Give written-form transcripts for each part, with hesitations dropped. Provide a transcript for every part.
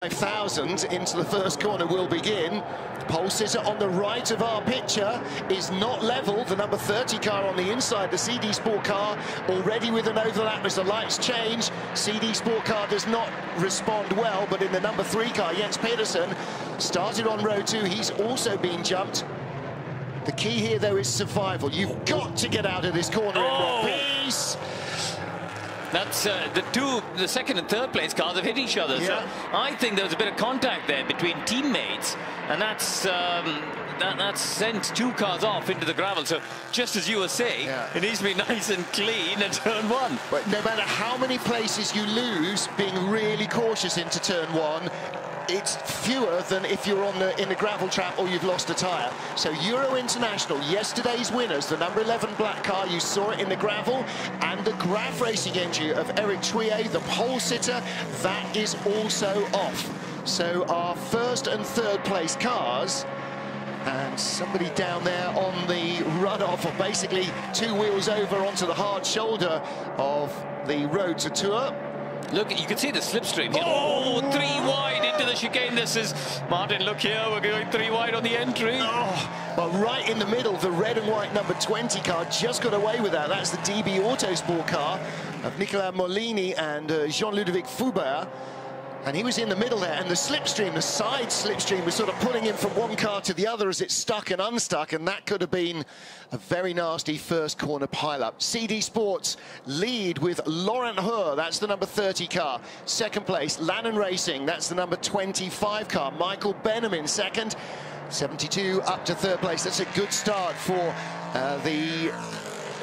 5,000 into the first corner will begin. Pole sitter on the right of our picture is not level. The number 30 car on the inside, the CD Sport car, already with an overlap as the lights change. CD Sport car does not respond well, but in the number 3 car, Jens Pedersen, started on row 2. He's also been jumped. The key here, though, is survival. You've got to get out of this corner in one piece. That's the second and third place cars have hit each other. Yeah. So I think there was a bit of contact there between teammates, and that's sent 2 cars off into the gravel. So just as you were saying, it needs to be nice and clean at turn 1. But no matter how many places you lose, being really cautious into turn 1, it's fewer than if you're in the gravel trap or you've lost a tyre. So Euro International, yesterday's winners, the number 11 black car, you saw it in the gravel, and the Graf Racing engine of Eric Thuillier, the pole sitter, that is also off. So our first and third place cars, and somebody down there on the runoff, or basically 2 wheels over onto the hard shoulder of the road to Tours. Look, you can see the slipstream here. Oh, 3 wide into the chicane. This is, Martin, look here, we're going 3 wide on the entry. Oh, well, right in the middle, the red and white number 20 car just got away with that. That's the DB Autosport car of Nicolas Molini and Jean-Ludovic Foubert. And he was in the middle there, and the slipstream, the side slipstream, was sort of pulling him from one car to the other as it stuck and unstuck, and that could have been a very nasty first corner pile-up. CD Sports lead with Laurent Heur, that's the number 30 car. Second place, Lannon Racing, that's the number 25 car. Michael Benham second, 72 up to third place. That's a good start for the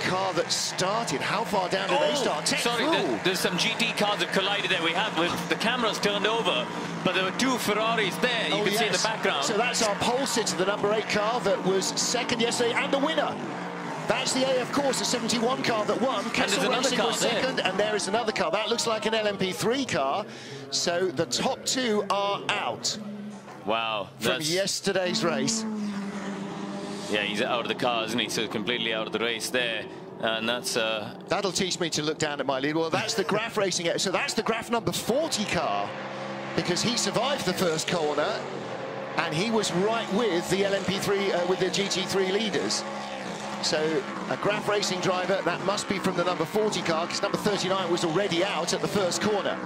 car that started. How far down did they start? Sorry, there's some GT cars that collided there. We have with the cameras turned over, but there were 2 Ferraris there. You can see in the background. So that's our pole sitter, the number 8 car that was second yesterday, and the winner. That's the AF Course, the 71 car that won. Kessel Racing was second, and there is another car. That looks like an LMP3 car. So the top 2 are out. Wow. From yesterday's race. Yeah, he's out of the car, isn't he? So completely out of the race there. And that's... That'll teach me to look down at my lead. Well, that's the Graf Racing. So that's the Graf number 40 car, because he survived the first corner, and he was right with the LMP3, with the GT3 leaders. So a Graf Racing driver, that must be from the number 40 car, because number 39 was already out at the first corner.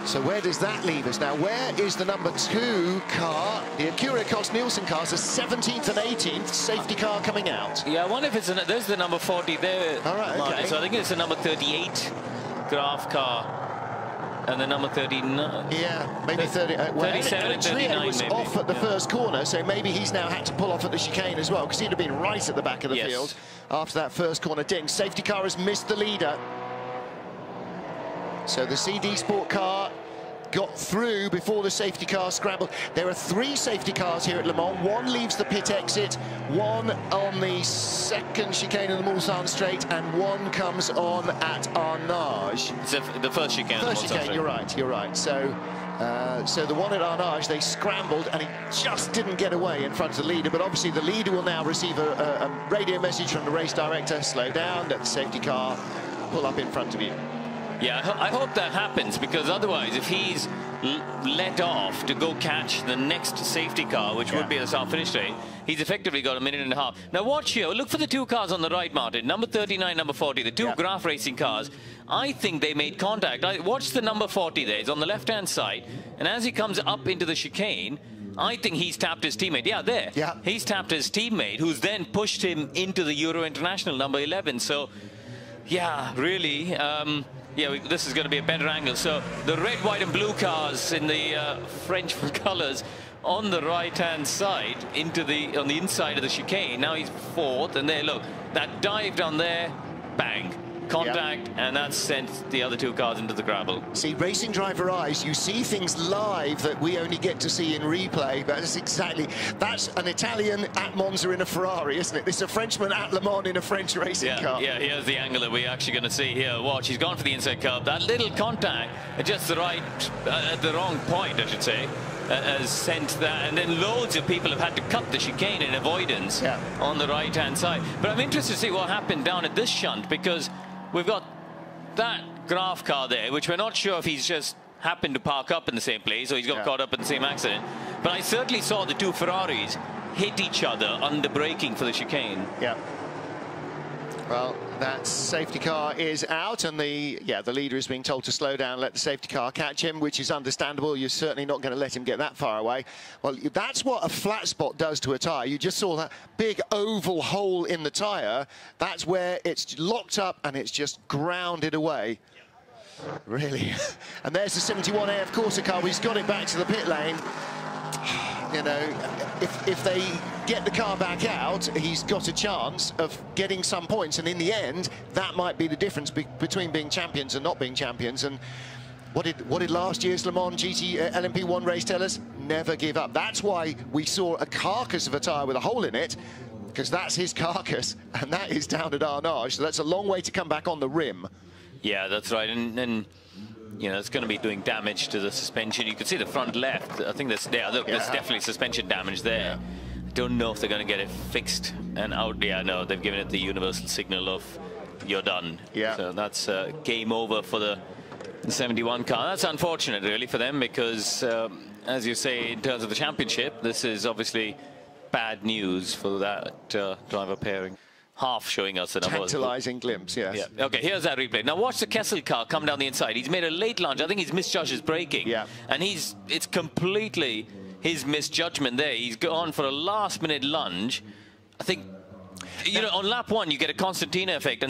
So where does that leave us now? Where is the number 2 car? The Acura Kost Nielsen cars, the 17th and 18th safety car coming out. Yeah, I wonder if it's there's the number 40 there. All right, okay. So I think it's the number 38 Graf car and the number 39. Yeah, maybe 30. 37 and 39 was maybe. Off at the first corner, so maybe he's now had to pull off at the chicane as well, because he'd have been right at the back of the field after that first corner ding. Safety car has missed the leader. So the CD Sport car got through before the safety car scrambled. There are 3 safety cars here at Le Mans. 1 leaves the pit exit, 1 on the second chicane of the Mulsanne Straight, and 1 comes on at Arnage. It's the first chicane. First chicane, you're right. So, so the one at Arnage, they scrambled, and he just didn't get away in front of the leader. But obviously the leader will now receive a radio message from the race director: slow down, let the safety car pull up in front of you. Yeah, I hope that happens, because otherwise, if he's let off to go catch the next safety car, which would be a start finish straight, he's effectively got a minute and a half. Now watch here, look for the 2 cars on the right, Martin, number 39, number 40, the 2 Graf Racing cars. I think they made contact. Watch the number 40 there, he's on the left-hand side, and as he comes up into the chicane, I think he's tapped his teammate. Yeah, there. Yeah. He's tapped his teammate, who's then pushed him into the Euro International, number 11. So, yeah, really... yeah, this is going to be a better angle. So the red, white and blue cars in the French colours on the right-hand side on the inside of the chicane. Now he's 4th, and there, look, that dive down there, bang. Contact, and that sent the other 2 cars into the gravel. See, racing driver eyes, you see things live that we only get to see in replay, but that's an Italian at Monza in a Ferrari, isn't it? This is a Frenchman at Le Mans in a French racing car. Yeah, here's the angle that we're actually going to see here. Watch, he's gone for the inside curve. That little contact at just the right, at the wrong point, I should say, has sent that, and then loads of people have had to cut the chicane in avoidance on the right-hand side. But I'm interested to see what happened down at this shunt, because we've got that Graf car there, which we're not sure if he's just happened to park up in the same place, so he's got caught up in the same accident. But I certainly saw the two Ferraris hit each other under braking for the chicane. Yeah. Well, that safety car is out, and the leader is being told to slow down, let the safety car catch him, which is understandable. You're certainly not going to let him get that far away. Well, that's what a flat spot does to a tyre. You just saw that big oval hole in the tyre. That's where it's locked up and it's just grounded away. Really. And there's the 71 AF Corsa car. He's got it back to the pit lane. You know, if they get the car back out, he's got a chance of getting some points, and in the end, that might be the difference between being champions and not being champions. And what did last year's Le Mans GT LMP1 race tell us? Never give up. That's why we saw a carcass of a tyre with a hole in it, because that's his carcass, and that is down at Arnage. So that's a long way to come back on the rim. Yeah, that's right, and you know, it's going to be doing damage to the suspension. You can see the front left. I think there's definitely suspension damage there. I don't know if they're going to get it fixed and out. Yeah, no, they've given it the universal signal of you're done. Yeah. So that's game over for the 71 car. That's unfortunate, really, for them, because as you say, in terms of the championship, this is obviously bad news for that driver pairing. Half showing us the numbers. Tantalizing glimpse, yes. Yeah. Okay, here's that replay. Now watch the Kessel car come down the inside. He's made a late lunge. I think he's misjudged his braking. Yeah. And it's completely his misjudgment there. He's gone for a last-minute lunge. I think, you know, on lap 1, you get a Constantina effect.